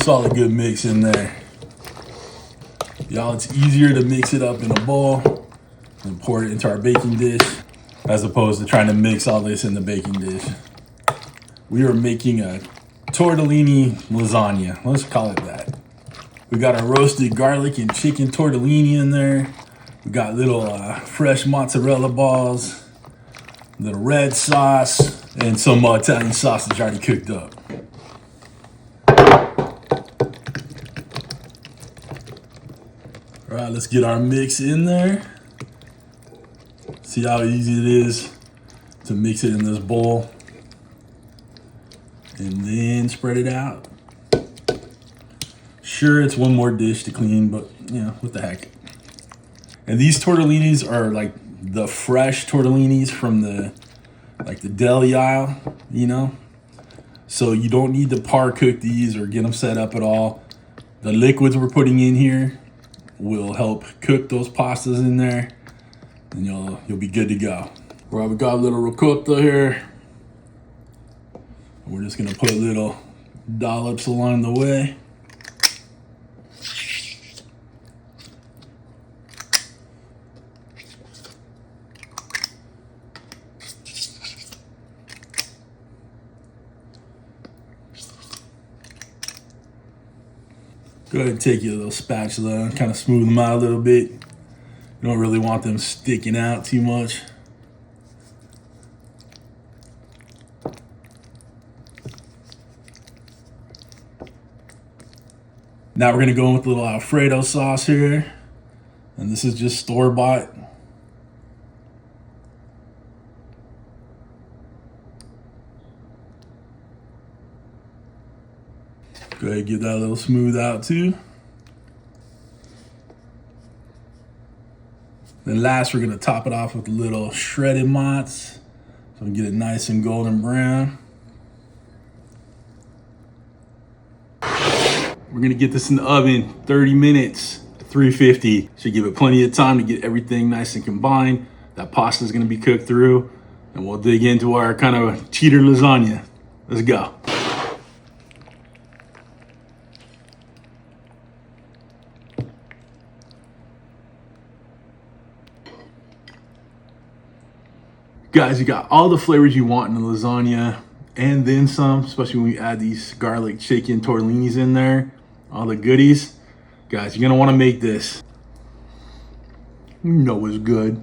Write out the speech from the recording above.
solid good mix in there. Y'all, it's easier to mix it up in a bowl and pour it into our baking dish as opposed to trying to mix all this in the baking dish. We are making a tortellini lasagna. Let's call it that. We got our roasted garlic and chicken tortellini in there. We got little fresh mozzarella balls, little red sauce, and some Italian sausage already cooked up. All right, let's get our mix in there. See how easy it is to mix it in this bowl. And then spread it out. Sure, it's one more dish to clean, but you know, what the heck. And these tortellinis are like the fresh tortellinis from the deli aisle, you know? So you don't need to par cook these or get them set up at all. The liquids we're putting in here will help cook those pastas in there, and you'll be good to go. All right, we got a little ricotta here. We're just gonna put little dollops along the way. Go ahead and take your little spatula and kind of smooth them out a little bit. You don't really want them sticking out too much. Now we're gonna go in with a little alfredo sauce here. And this is just store-bought. Go ahead and give that a little smooth out too. Then last, we're gonna top it off with a little shredded mozz. So we get it nice and golden brown. We're gonna get this in the oven, 30 minutes, 350. Should give it plenty of time to get everything nice and combined. That pasta is gonna be cooked through, and we'll dig into our kind of cheater lasagna. Let's go. Guys, you got all the flavors you want in the lasagna and then some, especially when we add these garlic chicken tortellinis in there, all the goodies. Guys, you're gonna wanna make this. You know it's good.